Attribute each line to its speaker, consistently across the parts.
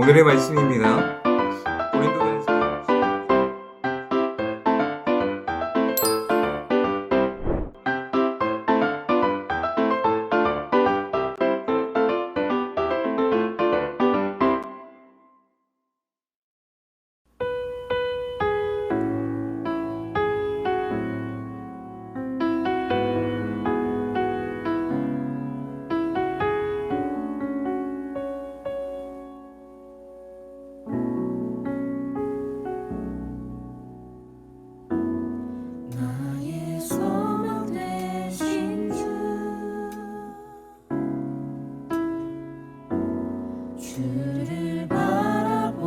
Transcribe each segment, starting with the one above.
Speaker 1: 오늘의 말씀입니다. 고린도전서
Speaker 2: 나의 소망 되신 주를 바라봅니다.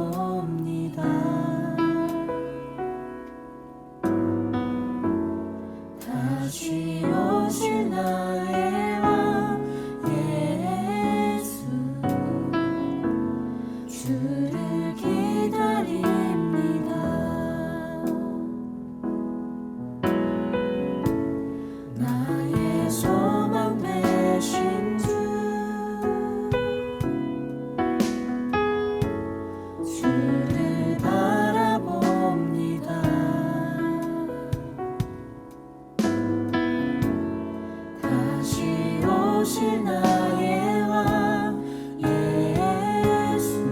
Speaker 2: 다시 오실 나의 왕 예수, 주를 기다립니다. 나의 소망 되신 주를 바라봅니다. 다시 오실 나의 왕 예수,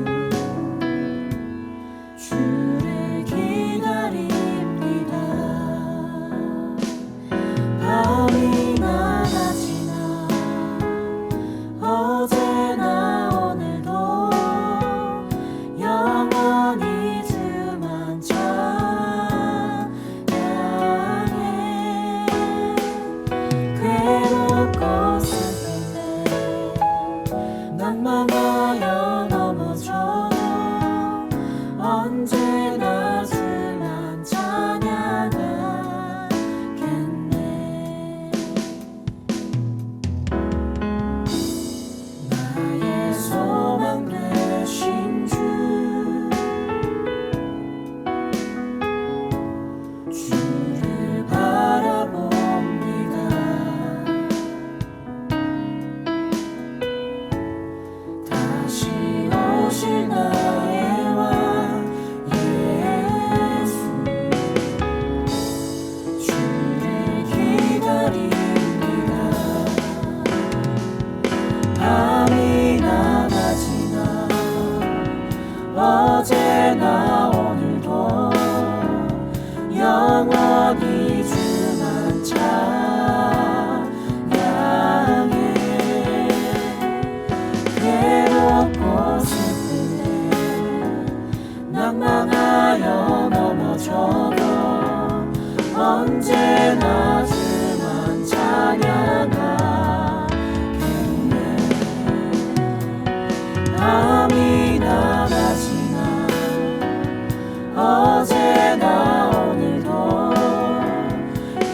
Speaker 2: 주를 기다립니다. 밤이나 낮이나 어제나 오늘도 영원히 주만 찬양해. 괴롭고 슬플 때 낭만하여 넘어져도 언제나 주만 찬양하겠네. 나의 소망 되신 주를 바라봅니다. 다시 오실 나의 왕 예수, 주를 기다립니다. 밤이나 낮이나 어제나 오늘도 영원히 주만 찬양해. 괴롭고 슬플 때 낭망하여 넘어져도 언제나 주만 찬양하겠네. 밤이나 낮이나 어제나 오늘도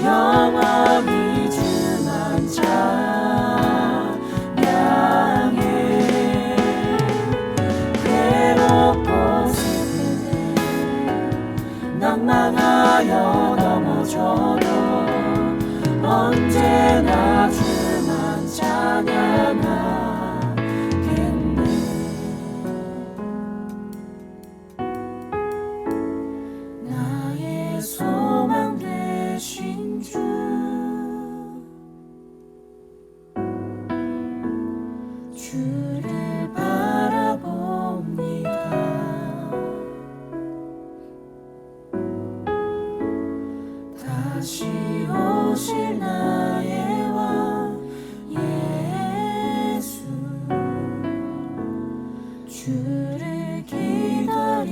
Speaker 2: 영원히 주만 찬양해. 괴롭고 슬플 때 낭망하여 넘어져도 언제나 주만 찬양하겠네. 나의 소망 되신 주를 바라봅니다. 다시 오실 나의 왕 예수, 주를 기다립니다.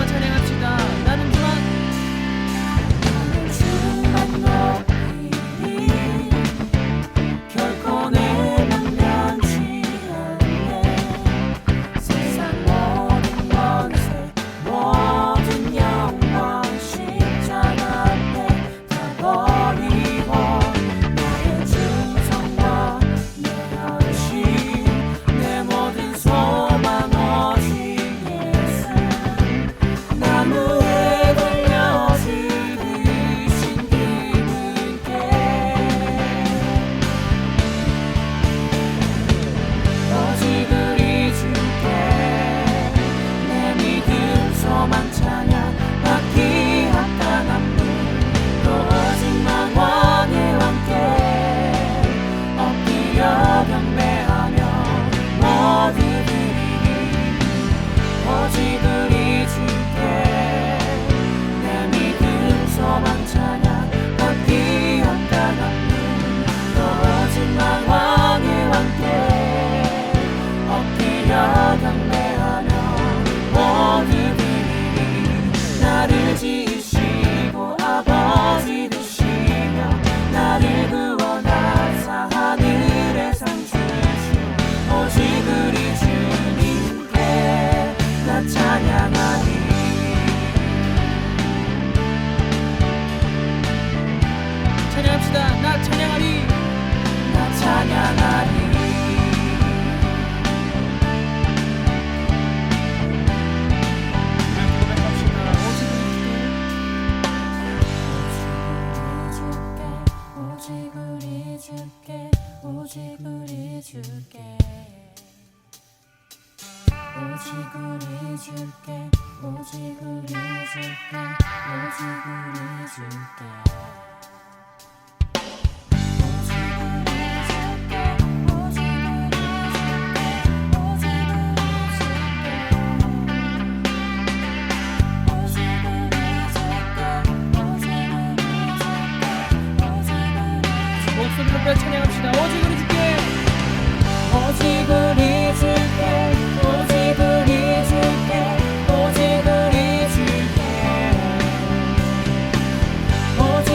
Speaker 3: 주만 찬양합시다. 나는 주만
Speaker 2: 주만 높이리 결코 내면 변치 않네 세상 모든 권세 모든 영광 십자가 앞에 다 버리고 나의 충성과 내 헌신 내 모든 소망 오직 예수 나무에 달려 죽으신 그분께 오직 우리 주께 내 믿음 소망 찬양 받기 합당한 분 또 오직만 왕의 왕께 엎드려 경배하며 모두 드리리 오직 우리 주께 내 믿음 소망 찬양 받기 합당한 분또 오직만 왕의 왕께 엎드려 경배하며 모두 드리리 나를 지으시고 아버지 되시며 나를 구원하사 하늘의 상 주신 오직 우리 주님께 나 찬양하리
Speaker 3: 찬양합시다. 나 찬양하리.
Speaker 2: 나 찬양하리
Speaker 3: 고백합시다. 오직 우리 주께
Speaker 2: 오직 우리 주께 오직 우리 주께 오직 우리 주께 오직 우리 주께
Speaker 3: 목소리 높여 찬양합시다. 오직 우리 주께
Speaker 2: 오직 우리 주께 오직 우리 주께 오직 우리 주께 오직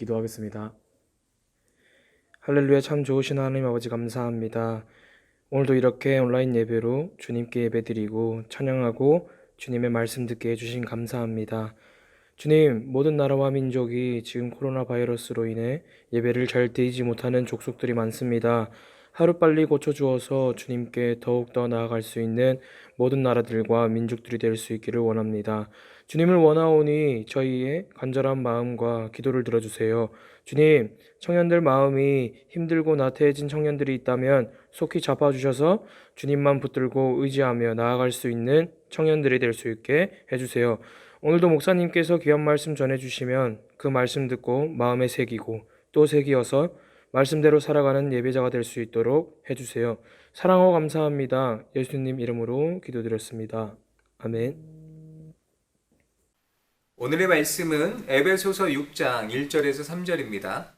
Speaker 4: 기도하겠습니다. 할렐루야, 참 좋으신 하나님 아버지 감사합니다. 오늘도 이렇게 온라인 예배로 주님께 예배드리고 찬양하고 주님의 말씀 듣게 해주신 감사합니다. 주님, 모든 나라와 민족이 지금 코로나 바이러스로 인해 예배를 잘 드리지 못하는 족속들이 많습니다. 하루빨리 고쳐주어서 주님께 더욱더 나아갈 수 있는 모든 나라들과 민족들이 될 수 있기를 원합니다. 주님을 원하오니 저희의 간절한 마음과 기도를 들어주세요. 주님, 청년들 마음이 힘들고 나태해진 청년들이 있다면 속히 잡아주셔서 주님만 붙들고 의지하며 나아갈 수 있는 청년들이 될 수 있게 해주세요. 오늘도 목사님께서 귀한 말씀 전해주시면 그 말씀 듣고 마음에 새기고 또 새기어서 말씀대로 살아가는 예배자가 될 수 있도록 해주세요. 사랑하고 감사합니다. 예수님 이름으로 기도드렸습니다. 아멘.
Speaker 1: 오늘의 말씀은 에베소서 6장 1절에서 3절입니다.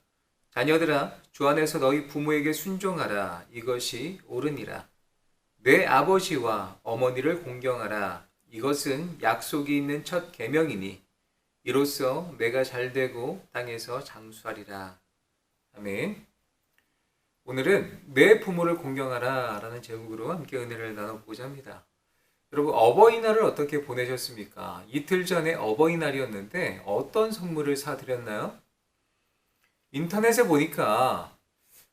Speaker 1: 자녀들아, 주 안에서 너희 부모에게 순종하라. 이것이 옳으니라. 내 아버지와 어머니를 공경하라. 이것은 약속이 있는 첫 계명이니 이로써 내가 잘되고 땅에서 장수하리라. 아멘. 오늘은 내 부모를 공경하라 라는 제목으로 함께 은혜를 나눠보고자 합니다. 여러분, 어버이날을 어떻게 보내셨습니까? 이틀 전에 어버이날이었는데 어떤 선물을 사드렸나요? 인터넷에 보니까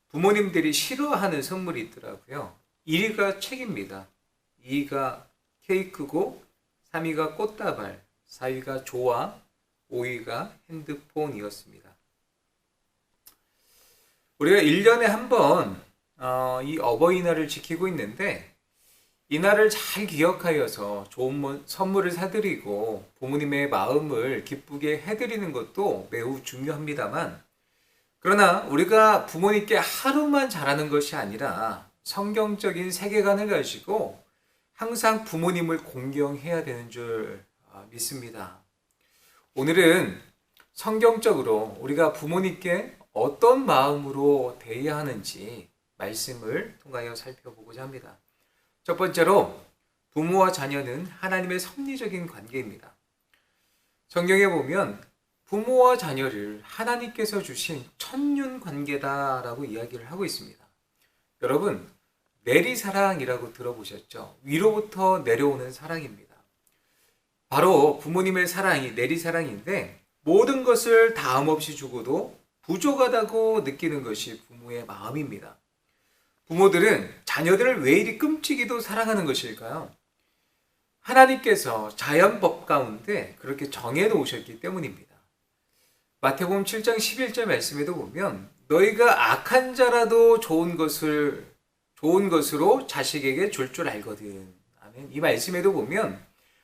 Speaker 1: 부모님들이 싫어하는 선물이 있더라고요. 1위가 책입니다. 2위가 케이크고 3위가 꽃다발, 4위가 조화, 5위가 핸드폰이었습니다. 우리가 1년에 한 번 이 어버이날을 지키고 있는데 이 날을 잘 기억하여서 좋은 선물을 사드리고 부모님의 마음을 기쁘게 해드리는 것도 매우 중요합니다만, 그러나 우리가 부모님께 하루만 잘하는 것이 아니라 성경적인 세계관을 가지고 항상 부모님을 공경해야 되는 줄 믿습니다. 오늘은 성경적으로 우리가 부모님께 어떤 마음으로 대해야 하는지 말씀을 통하여 살펴보고자 합니다. 첫 번째로, 부모와 자녀는 하나님의 섭리적인 관계입니다. 성경에 보면 부모와 자녀를 하나님께서 주신 천륜 관계다라고 이야기를 하고 있습니다. 여러분, 내리사랑이라고 들어보셨죠? 위로부터 내려오는 사랑입니다. 바로 부모님의 사랑이 내리사랑인데, 모든 것을 다함 없이 주고도 부족하다고 느끼는 것이 부모의 마음입니다. 부모들은 자녀들을 왜 이리 끔찍이도 사랑하는 것일까요? 하나님께서 자연법 가운데 그렇게 정해 놓으셨기 때문입니다. 마태복음 7장 11절 말씀에도 보면 너희가 악한 자라도 좋은 것으로 자식에게 줄 줄 알거든. 아멘. 이 말씀에도 보면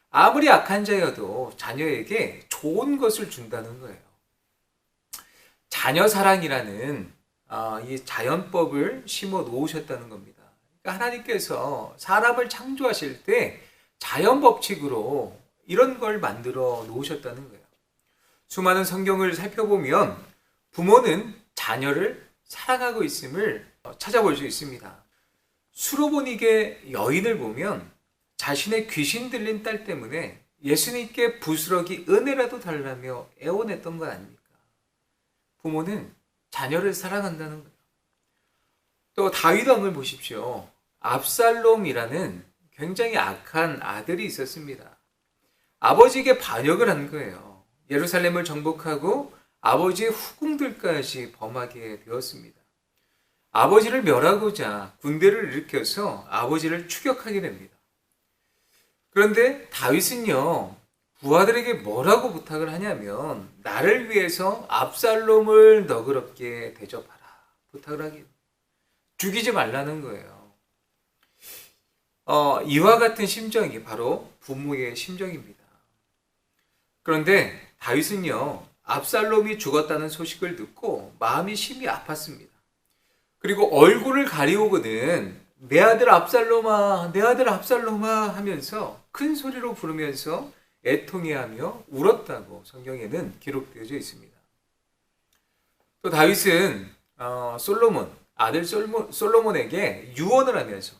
Speaker 1: 아무리 악한 자여도 자녀에게 좋은 것을 준다는 거예요. 자녀 사랑이라는 이 자연법을 심어 놓으셨다는 겁니다. 그러니까 하나님께서 사람을 창조하실 때 자연법칙으로 이런 걸 만들어 놓으셨다는 거예요. 수많은 성경을 살펴보면 부모는 자녀를 사랑하고 있음을 찾아볼 수 있습니다. 수로보닉의 여인을 보면 자신의 귀신 들린 딸 때문에 예수님께 부스러기 은혜라도 달라며 애원했던 것 아닙니까? 부모는 자녀를 사랑한다는 거예요. 또 다윗 왕을 보십시오. 압살롬이라는 굉장히 악한 아들이 있었습니다. 아버지에게 반역을 한 거예요. 예루살렘을 정복하고 아버지의 후궁들까지 범하게 되었습니다. 아버지를 멸하고자 군대를 일으켜서 아버지를 추격하게 됩니다. 그런데 다윗은요, 부하들에게 뭐라고 부탁을 하냐면 나를 위해서 압살롬을 너그럽게 대접하라 부탁을 하기, 죽이지 말라는 거예요. 이와 같은 심정이 바로 부모의 심정입니다. 그런데 다윗은요, 압살롬이 죽었다는 소식을 듣고 마음이 심히 아팠습니다. 그리고 얼굴을 가리우거든 내 아들 압살롬아, 내 아들 압살롬아 하면서 큰 소리로 부르면서 애통해하며 울었다고 성경에는 기록되어져 있습니다. 또 다윗은 아들 솔로몬에게 유언을 하면서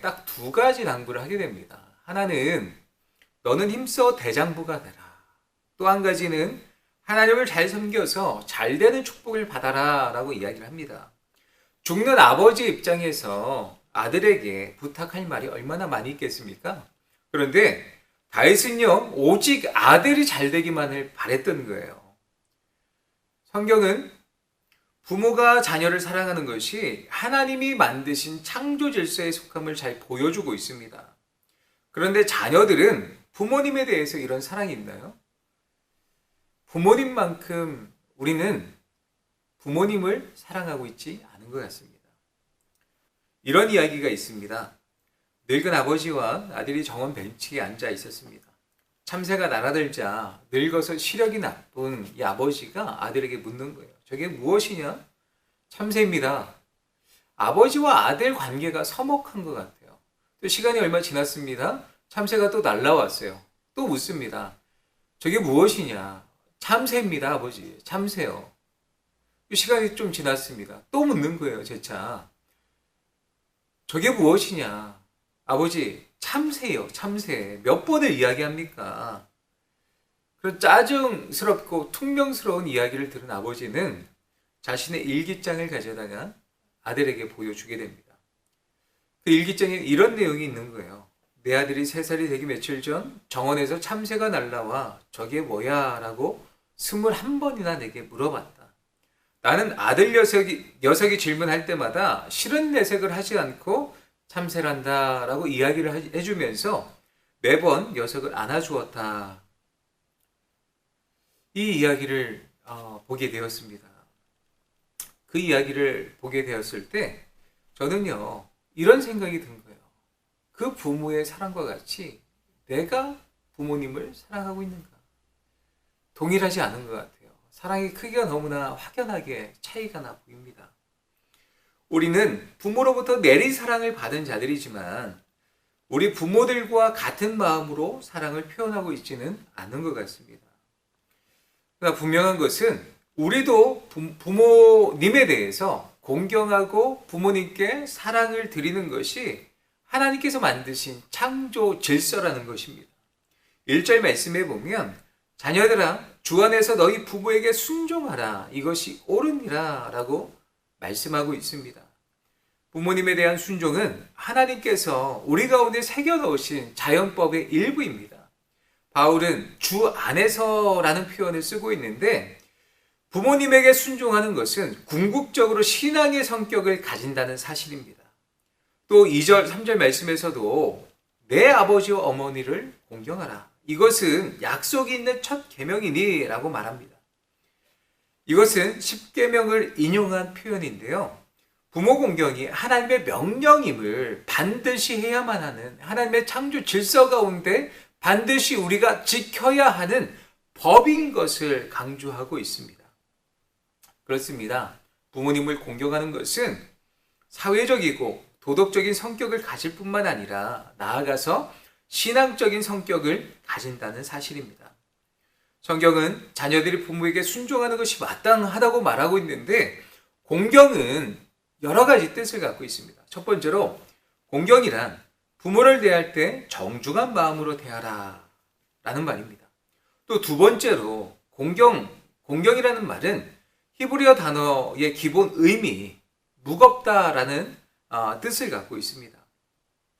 Speaker 1: 딱 두 가지 당부를 하게 됩니다. 하나는 너는 힘써 대장부가 되라. 또 한 가지는 하나님을 잘 섬겨서 잘 되는 축복을 받아라 라고 이야기를 합니다. 죽는 아버지 입장에서 아들에게 부탁할 말이 얼마나 많이 있겠습니까? 그런데 다윗은요, 오직 아들이 잘 되기만을 바랬던 거예요. 성경은 부모가 자녀를 사랑하는 것이 하나님이 만드신 창조 질서에 속함을 잘 보여주고 있습니다. 그런데 자녀들은 부모님에 대해서 이런 사랑이 있나요? 부모님만큼 우리는 부모님을 사랑하고 있지 않은 것 같습니다. 이런 이야기가 있습니다. 늙은 아버지와 아들이 정원 벤치에 앉아 있었습니다. 참새가 날아들자 늙어서 시력이 나쁜 이 아버지가 아들에게 묻는 거예요. 저게 무엇이냐? 참새입니다. 아버지와 아들 관계가 서먹한 것 같아요. 또 시간이 얼마 지났습니다. 참새가 또 날아왔어요. 또 묻습니다. 저게 무엇이냐? 참새입니다, 아버지. 참새요. 시간이 좀 지났습니다. 또 묻는 거예요, 재차. 저게 무엇이냐? 아버지, 참새요, 참새. 몇 번을 이야기합니까? 그런 짜증스럽고 퉁명스러운 이야기를 들은 아버지는 자신의 일기장을 가져다가 아들에게 보여주게 됩니다. 그 일기장에 이런 내용이 있는 거예요. 내 아들이 3살이 되기 며칠 전 정원에서 참새가 날라와 저게 뭐야? 라고 21번이나 내게 물어봤다. 나는 아들 녀석이 질문할 때마다 싫은 내색을 하지 않고 참새란다 라고 이야기를 해주면서 매번 녀석을 안아주었다. 이 이야기를 보게 되었습니다. 그 이야기를 보게 되었을 때 저는요, 이런 생각이 든 거예요. 그 부모의 사랑과 같이 내가 부모님을 사랑하고 있는가? 동일하지 않은 것 같아요. 사랑의 크기가 너무나 확연하게 차이가 나 보입니다. 우리는 부모로부터 내리 사랑을 받은 자들이지만 우리 부모들과 같은 마음으로 사랑을 표현하고 있지는 않은 것 같습니다. 그러나 분명한 것은 우리도 부모님에 대해서 공경하고 부모님께 사랑을 드리는 것이 하나님께서 만드신 창조 질서라는 것입니다. 1절 말씀에 보면 자녀들아 주 안에서 너희 부모에게 순종하라 이것이 옳으니라 라고 말씀하고 있습니다. 부모님에 대한 순종은 하나님께서 우리 가운데 새겨넣으신 자연법의 일부입니다. 바울은 주 안에서라는 표현을 쓰고 있는데 부모님에게 순종하는 것은 궁극적으로 신앙의 성격을 가진다는 사실입니다. 또 2절, 3절 말씀에서도 내 아버지와 어머니를 공경하라. 이것은 약속이 있는 첫 계명이니 라고 말합니다. 이것은 10계명을 인용한 표현인데요. 부모 공경이 하나님의 명령임을 반드시 해야만 하는 하나님의 창조 질서 가운데 반드시 우리가 지켜야 하는 법인 것을 강조하고 있습니다. 그렇습니다. 부모님을 공경하는 것은 사회적이고 도덕적인 성격을 가질 뿐만 아니라 나아가서 신앙적인 성격을 가진다는 사실입니다. 성경은 자녀들이 부모에게 순종하는 것이 마땅하다고 말하고 있는데 공경은 여러 가지 뜻을 갖고 있습니다. 첫 번째로 공경이란 부모를 대할 때 정중한 마음으로 대하라 라는 말입니다. 또 두 번째로 공경이라는 말은 히브리어 단어의 기본 의미, 무겁다라는 뜻을 갖고 있습니다.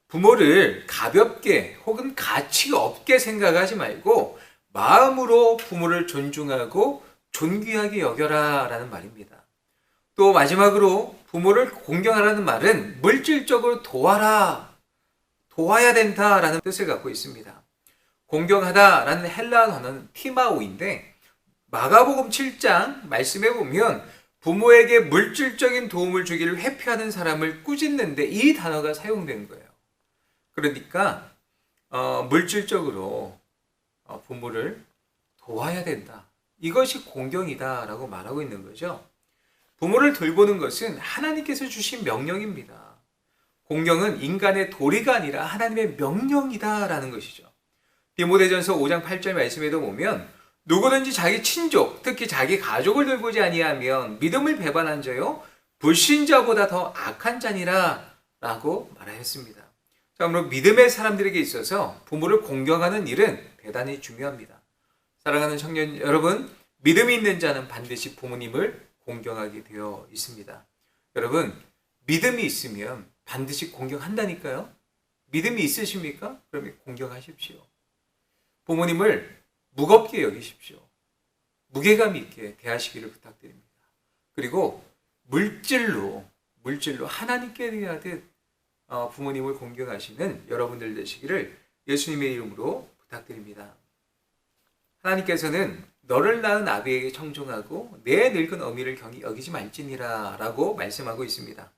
Speaker 1: 부모를 가볍게 혹은 가치 없게 생각하지 말고 마음으로 부모를 존중하고 존귀하게 여겨라 라는 말입니다. 또 마지막으로 부모를 공경하라는 말은 물질적으로 도와야 된다라는 뜻을 갖고 있습니다. 공경하다라는 헬라어 단어는 티마오인데 마가복음 7장 말씀해 보면 부모에게 물질적인 도움을 주기를 회피하는 사람을 꾸짖는데 이 단어가 사용된 거예요. 그러니까 물질적으로 부모를 도와야 된다. 이것이 공경이다라고 말하고 있는 거죠. 부모를 돌보는 것은 하나님께서 주신 명령입니다. 공경은 인간의 도리가 아니라 하나님의 명령이다라는 것이죠. 디모데전서 5장 8절 말씀에도 보면 누구든지 자기 친족, 특히 자기 가족을 돌보지 아니하면 믿음을 배반한 자요 불신자보다 더 악한 자니라 라고 말하였습니다. 그러므로 믿음의 사람들에게 있어서 부모를 공경하는 일은 대단히 중요합니다. 사랑하는 청년 여러분, 믿음이 있는 자는 반드시 부모님을 공경하게 되어 있습니다. 여러분, 믿음이 있으면 반드시 공경한다니까요. 믿음이 있으십니까? 그러면 공경하십시오. 부모님을 무겁게 여기십시오. 무게감 있게 대하시기를 부탁드립니다. 그리고 물질로 하나님께 대하듯 부모님을 공경하시는 여러분들 되시기를 예수님의 이름으로 부탁드립니다. 하나님께서는 너를 낳은 아비에게 청종하고 내 늙은 어미를 경히 여기지 말지니라 라고 말씀하고 있습니다.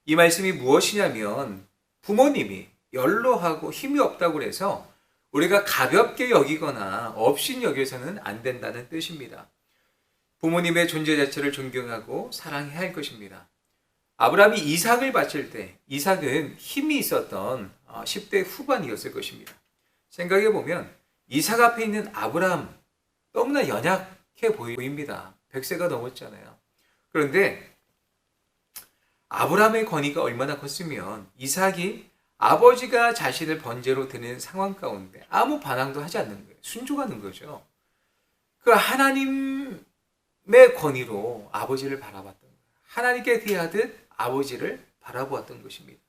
Speaker 1: 이 말씀이 무엇이냐면 부모님이 연로하고 힘이 없다고 해서 우리가 가볍게 여기거나 없인 여겨서는 안 된다는 뜻입니다. 부모님의 존재 자체를 존경하고 사랑해야 할 것입니다. 아브라함이 이삭을 바칠 때 이삭은 힘이 있었던 10대 후반이었을 것입니다. 생각해 보면 이삭 앞에 있는 아브라함 너무나 연약해 보입니다. 100세가 넘었잖아요. 그런데 아브라함의 권위가 얼마나 컸으면 이삭이 아버지가 자신을 번제로 드는 상황 가운데 아무 반항도 하지 않는 거예요. 순종하는 거죠. 그 하나님의 권위로 아버지를 바라봤던 거예요. 하나님께 대하듯 아버지를 바라보았던 것입니다.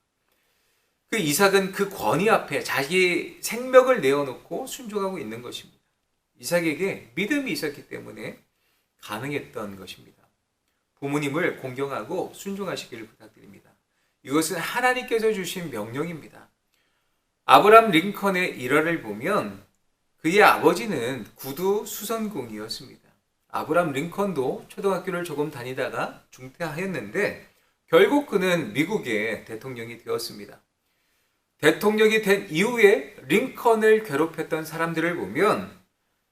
Speaker 1: 그 이삭은 그 권위 앞에 자기 생명을 내어놓고 순종하고 있는 것입니다. 이삭에게 믿음이 있었기 때문에 가능했던 것입니다. 부모님을 공경하고 순종하시기를 부탁드립니다. 이것은 하나님께서 주신 명령입니다. 아브라함 링컨의 일화를 보면 그의 아버지는 구두 수선공이었습니다. 아브라함 링컨도 초등학교를 조금 다니다가 중퇴하였는데 결국 그는 미국의 대통령이 되었습니다. 대통령이 된 이후에 링컨을 괴롭혔던 사람들을 보면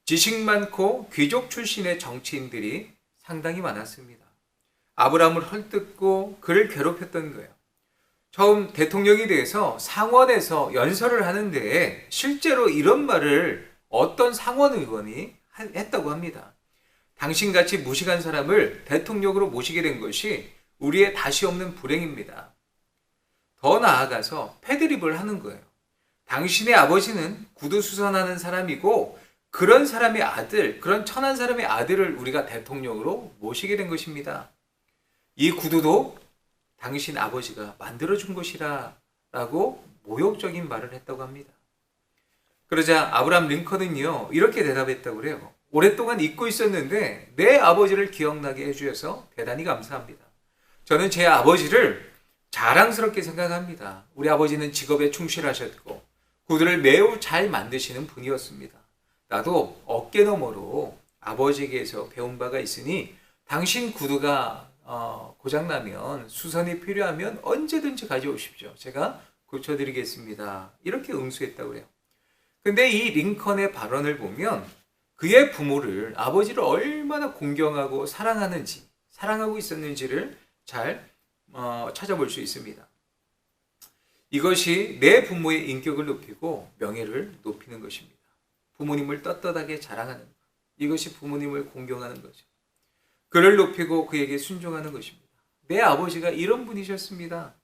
Speaker 1: 지식 많고 귀족 출신의 정치인들이 상당히 많았습니다. 아브라함을 헐뜯고 그를 괴롭혔던 거예요. 처음 대통령이 돼서 상원에서 연설을 하는데 실제로 이런 말을 어떤 상원 의원이 했다고 합니다. 당신같이 무식한 사람을 대통령으로 모시게 된 것이 우리의 다시 없는 불행입니다. 더 나아가서 패드립을 하는 거예요. 당신의 아버지는 구두수선하는 사람이고 그런 사람의 아들, 그런 천한 사람의 아들을 우리가 대통령으로 모시게 된 것입니다. 이 구두도 당신 아버지가 만들어준 것이라 라고 모욕적인 말을 했다고 합니다. 그러자 아브라함 링컨은요 이렇게 대답했다고 그래요. 오랫동안 잊고 있었는데 내 아버지를 기억나게 해주셔서 대단히 감사합니다. 저는 제 아버지를 자랑스럽게 생각합니다. 우리 아버지는 직업에 충실하셨고 구두를 매우 잘 만드시는 분이었습니다. 나도 어깨 너머로 아버지에게서 배운 바가 있으니 당신 구두가 고장나면 수선이 필요하면 언제든지 가져오십시오. 제가 고쳐드리겠습니다. 이렇게 응수했다고 해요. 근데 이 링컨의 발언을 보면 그의 부모를 아버지를 얼마나 공경하고 사랑하는지 사랑하고 있었는지를 잘 찾아볼 수 있습니다. 이것이 내 부모의 인격을 높이고 명예를 높이는 것입니다. 부모님을 떳떳하게 자랑하는 것. 이것이 부모님을 공경하는 거죠. 그를 높이고 그에게 순종하는 것입니다. 내 아버지가 이런 분이셨습니다.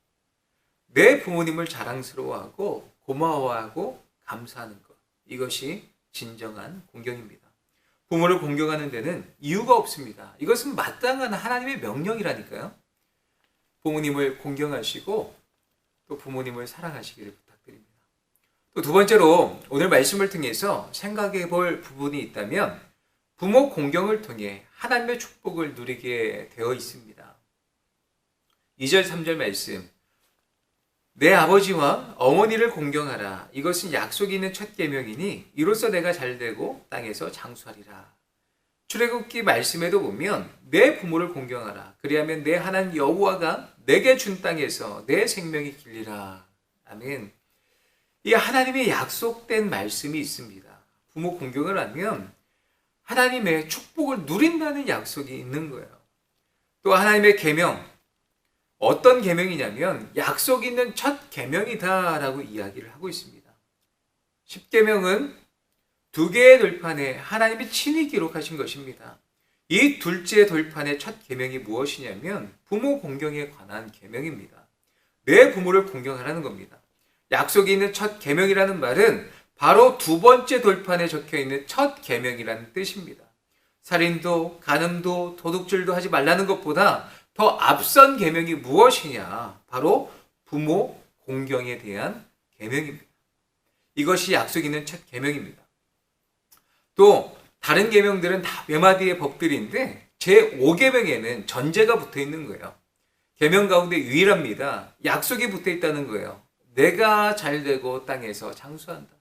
Speaker 1: 내 부모님을 자랑스러워하고 고마워하고 감사하는 것. 이것이 진정한 공경입니다. 부모를 공경하는 데는 이유가 없습니다. 이것은 마땅한 하나님의 명령이라니까요. 부모님을 공경하시고 또 부모님을 사랑하시기를 부탁드립니다. 또 두 번째로 오늘 말씀을 통해서 생각해 볼 부분이 있다면 부모 공경을 통해 하나님의 축복을 누리게 되어 있습니다. 2절 3절 말씀 내 아버지와 어머니를 공경하라. 이것은 약속이 있는 첫 계명이니 이로써 내가 잘되고 땅에서 장수하리라. 출애굽기 말씀에도 보면 내 부모를 공경하라. 그리하면 내 하나님 여호와가 내게 준 땅에서 내 생명이 길리라. 아멘. 이 하나님의 약속된 말씀이 있습니다. 부모 공경을 하면 하나님의 축복을 누린다는 약속이 있는 거예요. 또 하나님의 계명, 어떤 계명이냐면 약속 있는 첫 계명이다라고 이야기를 하고 있습니다. 10계명은 두 개의 돌판에 하나님이 친히 기록하신 것입니다. 이 둘째 돌판의 첫 계명이 무엇이냐면 부모 공경에 관한 계명입니다. 내 부모를 공경하라는 겁니다. 약속이 있는 첫 계명이라는 말은 바로 두 번째 돌판에 적혀 있는 첫 계명이라는 뜻입니다. 살인도, 간음도, 도둑질도 하지 말라는 것보다 더 앞선 계명이 무엇이냐? 바로 부모 공경에 대한 계명입니다. 이것이 약속 있는 첫 계명입니다. 또 다른 계명들은 다 몇 마디의 법들인데 제5계명에는 전제가 붙어 있는 거예요. 계명 가운데 유일합니다. 약속이 붙어 있다는 거예요. 내가 잘되고 땅에서 장수한다.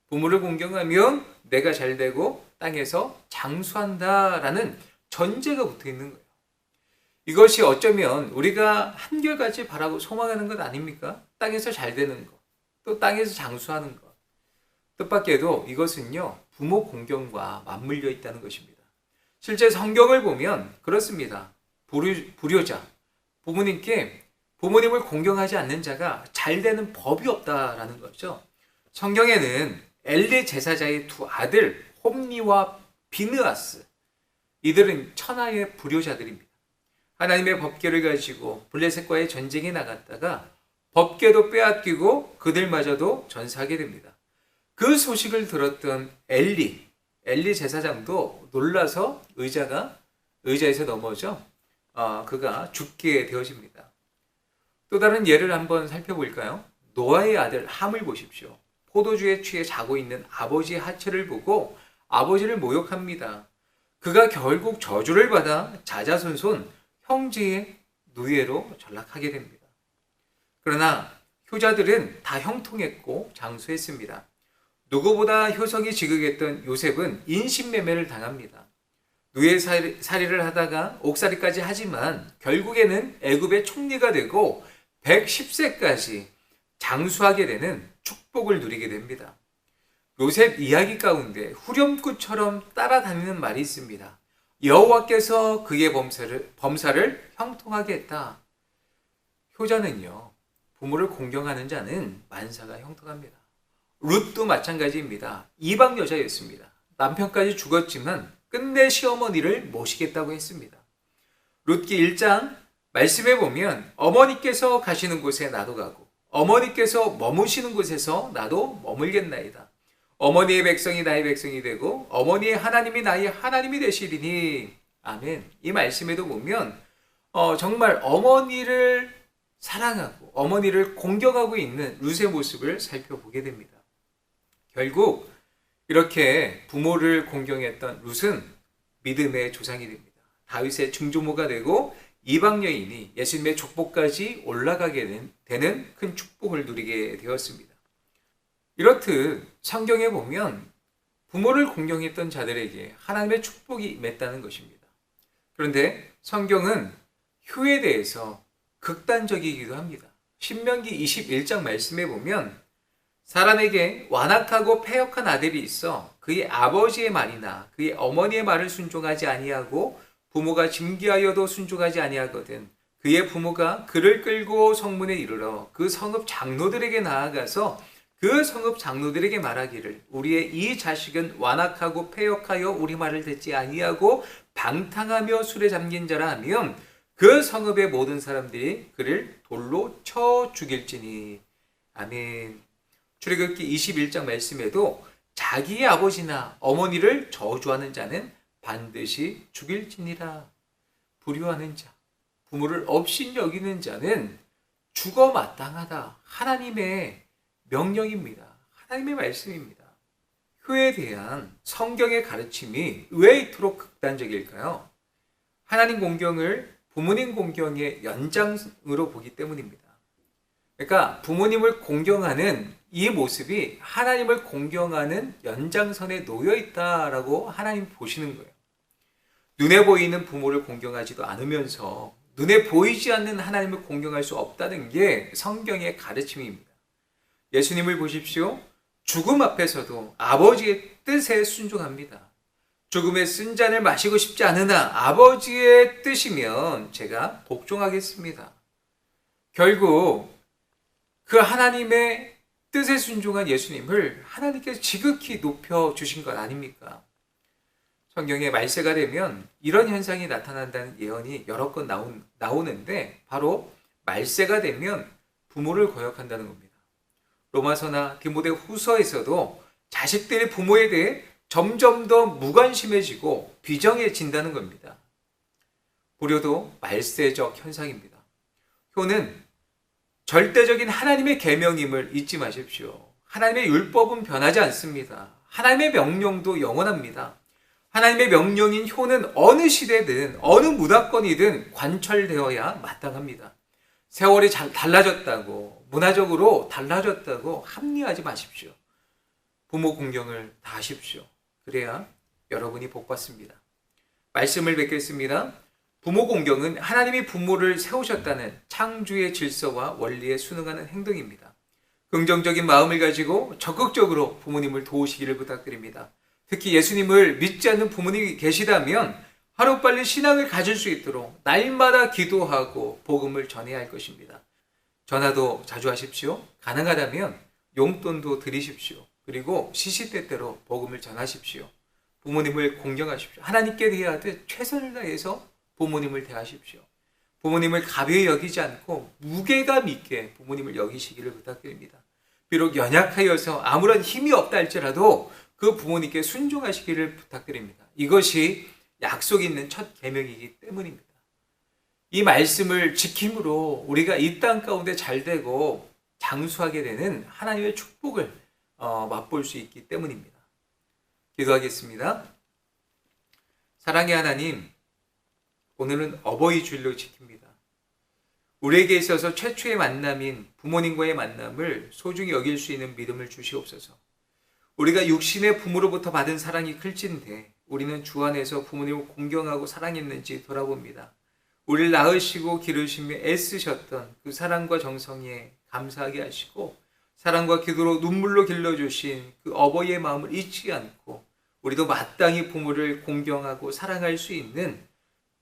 Speaker 1: 부모를 공경하면 내가 잘되고 땅에서 장수한다라는 전제가 붙어 있는 거예요. 이것이 어쩌면 우리가 한결같이 바라고 소망하는 것 아닙니까? 땅에서 잘되는 것, 또 땅에서 장수하는 것. 뜻밖에도 이것은요, 부모 공경과 맞물려 있다는 것입니다. 실제 성경을 보면 그렇습니다. 불효자, 부모님을 공경하지 않는 자가 잘되는 법이 없다라는 거죠. 성경에는 엘리 제사장의 두 아들 홈니와 비느하스, 이들은 천하의 불효자들입니다. 하나님의 법궤를 가지고 블레셋과의 전쟁에 나갔다가 법궤도 빼앗기고 그들마저도 전사하게 됩니다. 그 소식을 들었던 엘리 제사장도 놀라서 의자에서 넘어져 그가 죽게 되어집니다. 또 다른 예를 한번 살펴볼까요? 노아의 아들 함을 보십시오. 포도주에 취해 자고 있는 아버지의 하체를 보고 아버지를 모욕합니다. 그가 결국 저주를 받아 자자손손 형제의 노예로 전락하게 됩니다. 그러나 효자들은 다 형통했고 장수했습니다. 누구보다 효성이 지극했던 요셉은 인신매매를 당합니다. 노예살이를 하다가 옥살이까지 하지만 결국에는 애굽의 총리가 되고 110세까지 장수하게 되는 축복을 누리게 됩니다. 요셉 이야기 가운데 후렴구처럼 따라다니는 말이 있습니다. 여호와께서 그의 범사를 형통하게 했다. 효자는요, 부모를 공경하는 자는 만사가 형통합니다. 룻도 마찬가지입니다. 이방 여자였습니다. 남편까지 죽었지만 끝내 시어머니를 모시겠다고 했습니다. 룻기 1장 말씀해 보면 어머니께서 가시는 곳에 나도 가고 어머니께서 머무시는 곳에서 나도 머물겠나이다. 어머니의 백성이 나의 백성이 되고 어머니의 하나님이 나의 하나님이 되시리니. 아멘. 이 말씀에도 보면 정말 어머니를 사랑하고 어머니를 공경하고 있는 룻의 모습을 살펴보게 됩니다. 결국 이렇게 부모를 공경했던 룻은 믿음의 조상이 됩니다. 다윗의 증조모가 되고 이방 여인이 예수님의 족보까지 올라가게 되는 큰 축복을 누리게 되었습니다. 이렇듯 성경에 보면 부모를 공경했던 자들에게 하나님의 축복이 임했다는 것입니다. 그런데 성경은 효에 대해서 극단적이기도 합니다. 신명기 21장 말씀에 보면 사람에게 완악하고 패역한 아들이 있어 그의 아버지의 말이나 그의 어머니의 말을 순종하지 아니하고 부모가 징계하여도 순종하지 아니하거든 그의 부모가 그를 끌고 성문에 이르러 그 성읍 장로들에게 나아가서 그 성읍 장로들에게 말하기를 우리의 이 자식은 완악하고 패역하여 우리 말을 듣지 아니하고 방탕하며 술에 잠긴 자라 하면 그 성읍의 모든 사람들이 그를 돌로 쳐 죽일지니. 아멘. 출애굽기 21장 말씀에도 자기의 아버지나 어머니를 저주하는 자는 반드시 죽일지니라. 불효하는 자, 부모를 업신 여기는 자는 죽어 마땅하다. 하나님의 명령입니다. 하나님의 말씀입니다. 효에 대한 성경의 가르침이 왜 이토록 극단적일까요? 하나님 공경을 부모님 공경의 연장으로 보기 때문입니다. 그러니까 부모님을 공경하는 이 모습이 하나님을 공경하는 연장선에 놓여 있다라고 하나님 보시는 거예요. 눈에 보이는 부모를 공경하지도 않으면서 눈에 보이지 않는 하나님을 공경할 수 없다는 게 성경의 가르침입니다. 예수님을 보십시오. 죽음 앞에서도 아버지의 뜻에 순종합니다. 죽음의 쓴 잔을 마시고 싶지 않으나 아버지의 뜻이면 제가 복종하겠습니다. 결국 그 하나님의 뜻에 순종한 예수님을 하나님께서 지극히 높여주신 것 아닙니까? 성경에 말세가 되면 이런 현상이 나타난다는 예언이 여러 건 나오는데 바로 말세가 되면 부모를 거역한다는 겁니다. 로마서나 디모데 후서에서도 자식들이 부모에 대해 점점 더 무관심해지고 비정해진다는 겁니다. 불효도 말세적 현상입니다. 효는 절대적인 하나님의 계명임을 잊지 마십시오. 하나님의 율법은 변하지 않습니다. 하나님의 명령도 영원합니다. 하나님의 명령인 효는 어느 시대든 어느 문화권이든 관철되어야 마땅합니다. 세월이 달라졌다고, 문화적으로 달라졌다고 합리화하지 마십시오. 부모 공경을 다 하십시오. 그래야 여러분이 복받습니다. 말씀을 뵙겠습니다. 부모 공경은 하나님이 부모를 세우셨다는 창조의 질서와 원리에 순응하는 행동입니다. 긍정적인 마음을 가지고 적극적으로 부모님을 도우시기를 부탁드립니다. 특히 예수님을 믿지 않는 부모님이 계시다면 하루빨리 신앙을 가질 수 있도록 날마다 기도하고 복음을 전해야 할 것입니다. 전화도 자주 하십시오. 가능하다면 용돈도 드리십시오. 그리고 시시때때로 복음을 전하십시오. 부모님을 공경하십시오. 하나님께 대하듯 최선을 다해서 부모님을 대하십시오. 부모님을 가벼이 여기지 않고 무게감 있게 부모님을 여기시기를 부탁드립니다. 비록 연약하여서 아무런 힘이 없다 할지라도 그 부모님께 순종하시기를 부탁드립니다. 이것이 약속 있는 첫 계명이기 때문입니다. 이 말씀을 지킴으로 우리가 이 땅 가운데 잘되고 장수하게 되는 하나님의 축복을 맛볼 수 있기 때문입니다. 기도하겠습니다. 사랑의 하나님, 오늘은 어버이 주일로 지킵니다. 우리에게 있어서 최초의 만남인 부모님과의 만남을 소중히 여길 수 있는 믿음을 주시옵소서. 우리가 육신의 부모로부터 받은 사랑이 클진데 우리는 주 안에서 부모님을 공경하고 사랑했는지 돌아봅니다. 우리를 낳으시고 기르시며 애쓰셨던 그 사랑과 정성에 감사하게 하시고 사랑과 기도로 눈물로 길러주신 그 어버이의 마음을 잊지 않고 우리도 마땅히 부모를 공경하고 사랑할 수 있는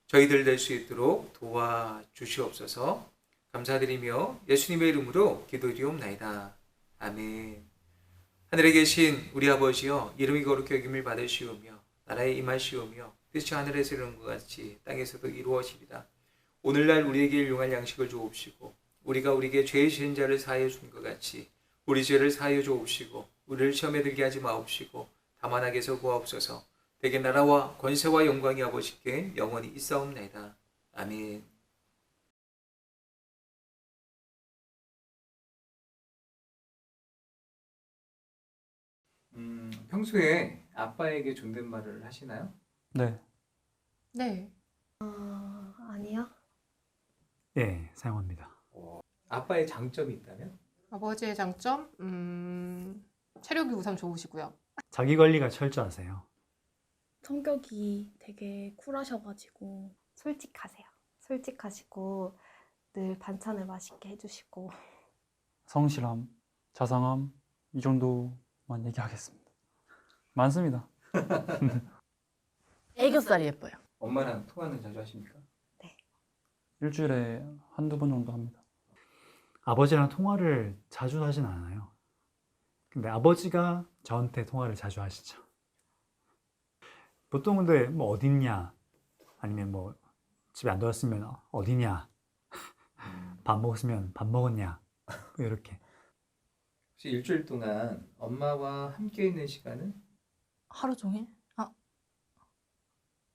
Speaker 1: 저희들 될 수 있도록 도와주시옵소서. 감사드리며 예수님의 이름으로 기도드리옵나이다. 아멘. 하늘에 계신 우리 아버지여, 이름이 거룩히 여김을 받으시오며 나라에 임하시오며 뜻이 하늘에서 이루는 것 같이 땅에서도 이루어지리라. 오늘날 우리에게 일용할 양식을 주옵시고 우리가 우리에게 죄 지은 자를 사하여 준 것 같이 우리 죄를 사하여 주옵시고 우리를 시험에 들게 하지 마옵시고 다만 악에서 구하옵소서. 대개 나라와 권세와 영광이 아버지께 영원히 있사옵나이다. 아멘. 평소에 아빠에게 존댓말을 하시나요?
Speaker 5: 네,
Speaker 3: 네.
Speaker 2: 아니요.
Speaker 5: 예, 사용합니다.
Speaker 1: 아빠의 장점이 있다면?
Speaker 3: 아버지의 장점? 체력이 우선 좋으시고요.
Speaker 5: 자기 관리가 철저하세요.
Speaker 6: 성격이 되게 쿨하셔가지고
Speaker 2: 솔직하세요. 솔직하시고 늘 반찬을 맛있게 해주시고
Speaker 5: 성실함, 자상함, 이 정도만 얘기하겠습니다. 많습니다.
Speaker 6: 애교살이 예뻐요.
Speaker 1: 엄마랑 통화는 자주 하십니까?
Speaker 5: 일주일에 한두 번 정도 합니다. 아버지랑 통화를 자주 하진 않아요. 근데 아버지가 저한테 통화를 자주 하시죠. 보통 근데 뭐 어딨냐, 아니면 뭐 집에 안 돌아왔으면 어디냐, 밥 먹었으면 밥 먹었냐, 뭐 이렇게.
Speaker 1: 혹시 일주일 동안 엄마와 함께 있는 시간은?
Speaker 6: 하루 종일?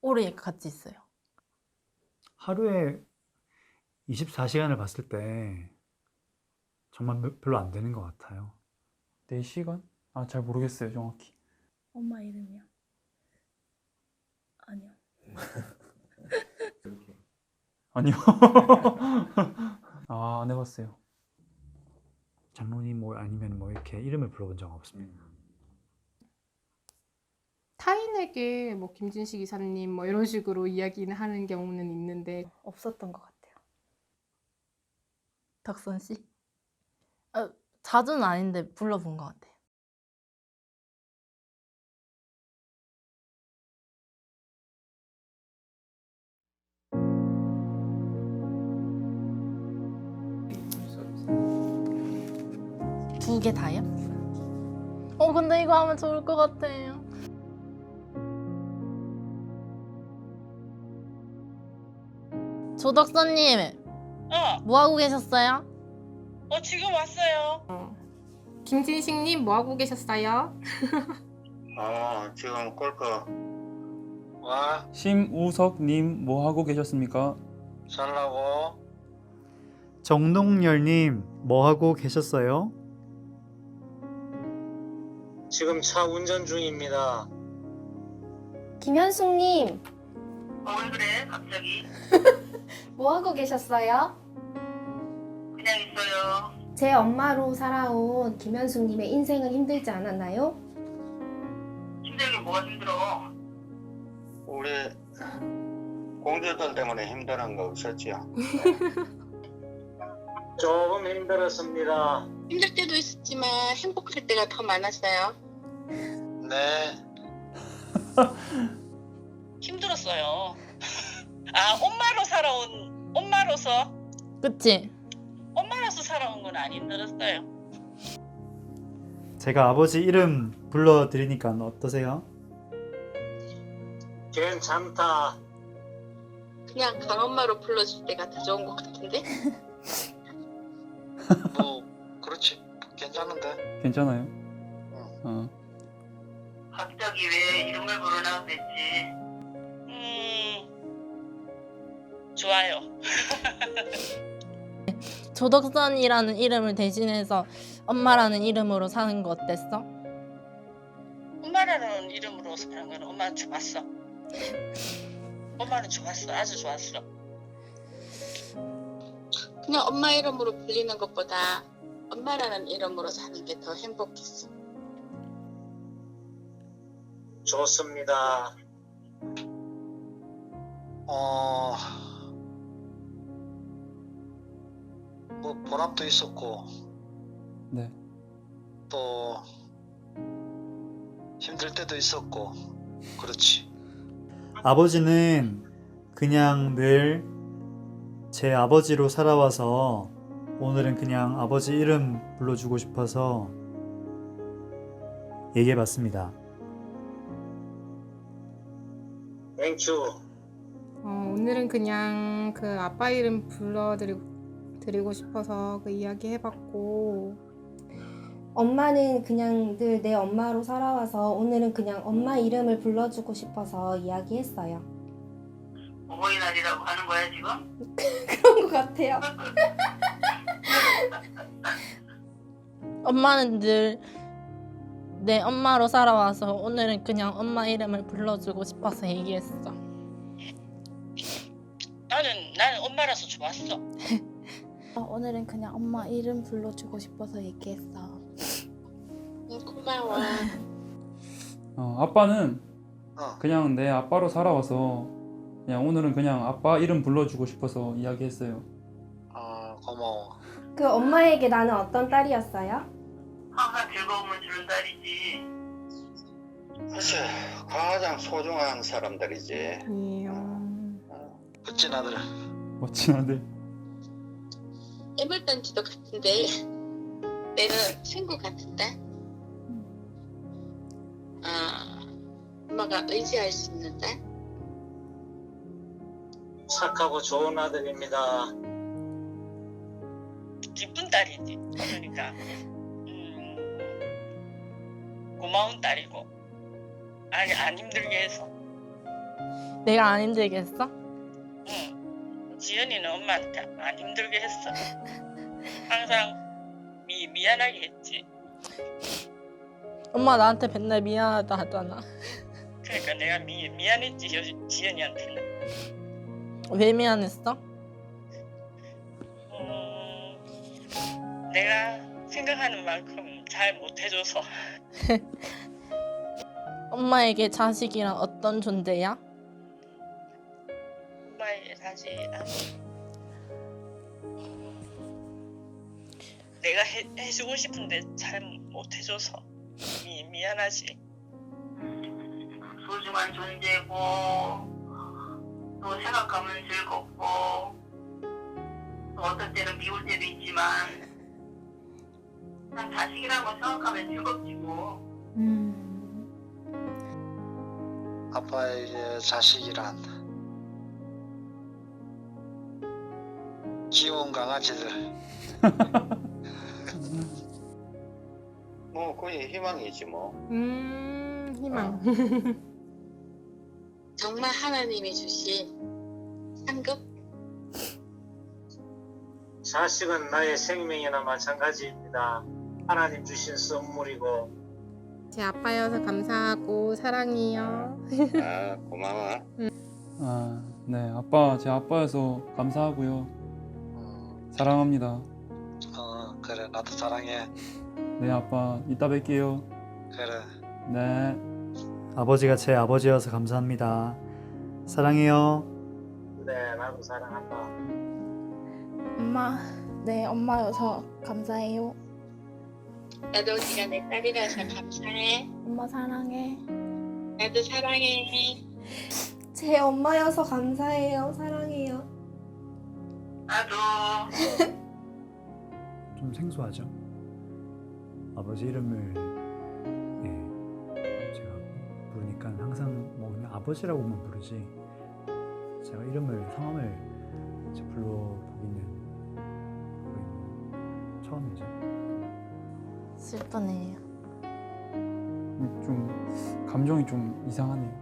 Speaker 6: 오래 같이 있어요.
Speaker 5: 하루에 24시간을 봤을 때 정말 별로 안 되는 것 같아요. 4시간? 잘 모르겠어요, 정확히.
Speaker 6: 엄마 이름이요? 아니요.
Speaker 1: 이렇게.
Speaker 5: 아니요. 안 해봤어요. 장로님 뭐 아니면 뭐 이렇게 이름을 불러본 적 없습니다.
Speaker 3: 타인에게 뭐 김진식 이사님 뭐 이런 식으로 이야기는 하는 경우는 있는데
Speaker 2: 없었던 것 같아요.
Speaker 6: 덕선 씨? 자주는 아닌데 불러본 것 같아요. 두 개 다요? 근데 이거 하면 좋을 것 같아요. 조덕선님, 뭐 하고 계셨어요?
Speaker 7: 지금 왔어요.
Speaker 3: 김진식님 뭐 하고 계셨어요?
Speaker 7: 지금 골프 와
Speaker 5: 심우석님 뭐 하고 계셨습니까?
Speaker 7: 살라고. 정동열님 뭐 하고 계셨어요? 지금 차 운전 중입니다.
Speaker 2: 김현숙님,
Speaker 8: 왜 그래 갑자기?
Speaker 2: 뭐 하고 계셨어요?
Speaker 8: 그냥 있어요.
Speaker 2: 제 엄마로 살아온 김현숙님의 인생은 힘들지 않았나요?
Speaker 8: 힘들게 뭐가 힘들어?
Speaker 7: 우리 공주들 때문에 힘든 거 없었지요? 조금 힘들었습니다.
Speaker 8: 힘들 때도 있었지만 행복할 때가 더 많았어요.
Speaker 7: 네.
Speaker 8: 힘들었어요. 엄마로서
Speaker 6: 그치?
Speaker 8: 엄마로서 살아온 건 안 힘들었어요.
Speaker 5: 제가 아버지 이름 불러드리니까 어떠세요?
Speaker 7: 괜찮다.
Speaker 8: 그냥 강엄마로 불러줄 때가 더 좋은 것 같은데?
Speaker 7: 뭐 그렇지. 괜찮은데.
Speaker 5: 괜찮아요?
Speaker 8: 갑자기 왜 이름을 부르나 그랬지? 좋아요.
Speaker 6: 조덕선이라는 이름을 대신해서 엄마라는 이름으로 사는 거 어땠어?
Speaker 8: 엄마라는 이름으로 사는 건 엄마는 좋았어. 엄마는 좋았어. 아주 좋았어. 그냥 엄마 이름으로 불리는 것보다 엄마라는 이름으로 사는 게 더 행복했어.
Speaker 7: 좋습니다. 뭐 보람도 있었고
Speaker 5: 네.
Speaker 7: 또 힘들 때도 있었고 그렇지. 아버지는 그냥 늘 제 아버지로 살아와서 오늘은 그냥 아버지 이름 불러주고 싶어서 얘기해봤습니다. 땡큐.
Speaker 3: 오늘은 그냥 그 아빠 이름 불러드리고 싶어서 그 이야기 해봤고,
Speaker 2: 엄마는 그냥 늘 내 엄마로 살아와서 오늘은 그냥 엄마 이름을 불러주고 싶어서 이야기했어요.
Speaker 8: 어버이날이라고 하는 거야 지금?
Speaker 2: 그런 것 같아요.
Speaker 6: 엄마는 늘 내 엄마로 살아와서 오늘은 그냥 엄마 이름을 불러주고 싶어서 얘기했어.
Speaker 8: 나는 엄마라서 좋았어.
Speaker 9: 오늘은 그냥 엄마 이름 불러주고 싶어서 얘기했어.
Speaker 8: 고마워.
Speaker 5: 아빠는 그냥 내 아빠로 살아와서 그냥 오늘은 그냥 아빠 이름 불러주고 싶어서 이야기했어요.
Speaker 7: 고마워.
Speaker 2: 그 엄마에게 나는 어떤 딸이었어요?
Speaker 8: 항상 즐거움을 주는 딸이지.
Speaker 7: 글쎄, 가장 소중한 사람들이지. 멋진 아들.
Speaker 5: 멋진 아들.
Speaker 8: 애물단지도 같은데 내는 친구 같은데. 엄마가 의지할 수 있는데.
Speaker 7: 착하고 좋은 아들입니다.
Speaker 8: 기쁜 딸이지. 그러니까 고마운 딸이고 안 힘들게 해서.
Speaker 6: 내가 안 힘들게 했어?
Speaker 8: 응. 지연이는 엄마한테 안 힘들게 했어. 항상 미안하게 했지.
Speaker 6: 엄마 나한테 맨날 미안하다 하잖아.
Speaker 8: 그러니까 내가 미안했지 지연이한테는.
Speaker 6: 왜 미안했어?
Speaker 8: 내가 생각하는 만큼 잘 못해줘서.
Speaker 6: 엄마에게 자식이란 어떤 존재야?
Speaker 8: 엄마의 자식이란 내가 해주고 싶은데 잘 못해줘서 미안하지. 소중한 존재고 또 생각하면 즐겁고 또 어떤 때는 미울 때도 있지만 난 자식이라고 생각하면 즐겁지 뭐.
Speaker 7: 아빠에게 자식이란 귀여운 강아지들. 뭐 거의 희망이지 뭐.
Speaker 3: 희망.
Speaker 8: 정말 하나님이 주신 상급.
Speaker 7: 자식은 나의 생명이나 마찬가지입니다. 하나님 주신 선물이고.
Speaker 3: 제 아빠여서 감사하고 사랑해요.
Speaker 7: 아, 고마워.
Speaker 5: 아, 네, 아빠, 제 아빠여서 감사하고요. 사랑합니다.
Speaker 7: 그래, 나도 사랑해.
Speaker 5: 네, 아빠, 이따 뵐게요.
Speaker 7: 그래.
Speaker 5: 네.
Speaker 10: 아버지가 제 아버지여서 감사합니다. 사랑해요.
Speaker 7: 네, 나도 사랑한다.
Speaker 9: 엄마, 네, 엄마여서 감사해요.
Speaker 8: 나도 네가 내 딸이라서 감사해.
Speaker 9: 엄마 사랑해.
Speaker 8: 나도 사랑해.
Speaker 2: 제 엄마여서 감사해요. 사랑해요.
Speaker 8: 나도.
Speaker 5: 좀 생소하죠? 아버지 이름을 제가 부르니까 항상 뭐 그냥 아버지라고만 부르지 제가 이름을 성함을 이제 불러보기는 거의 뭐 처음이죠.
Speaker 6: 슬프네요.
Speaker 5: 좀 감정이 좀 이상하네요.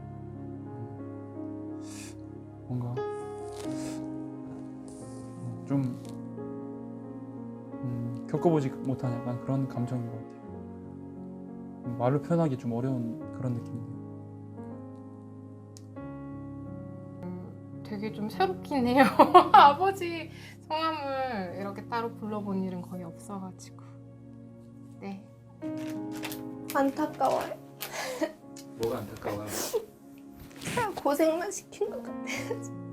Speaker 5: 뭔가 좀 겪어보지 못한 약간 그런 감정인 것 같아요. 말로 표현하기 좀 어려운 그런 느낌이네요.
Speaker 3: 되게 좀 새롭긴 해요. 아버지 성함을 이렇게 따로 불러본 일은 거의 없어가지고. 네.
Speaker 2: 안타까워요.
Speaker 1: 뭐가 안타까워요?
Speaker 2: 그냥 고생만 시킨 것 같아요.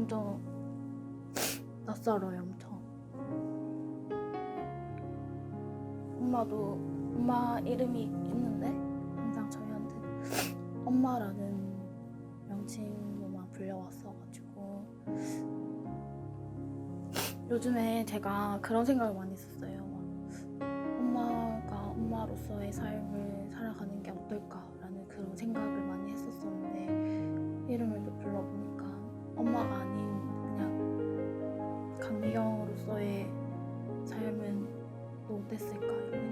Speaker 9: 좀 낯설어요, 엄청. 엄마도 엄마 이름이 있는데 항상 저희한테 엄마라는 명칭으로만 불려왔어가지고 요즘에 제가 그런 생각을 많이 했었어요. 엄마가 엄마로서의 삶을 살아가는 게 어떨까라는 그런 생각을 많이 했었었는데 이름을 또 불러보니까 엄마가 아닌 그냥 강미경으로서의 삶은 또 어땠을까 이런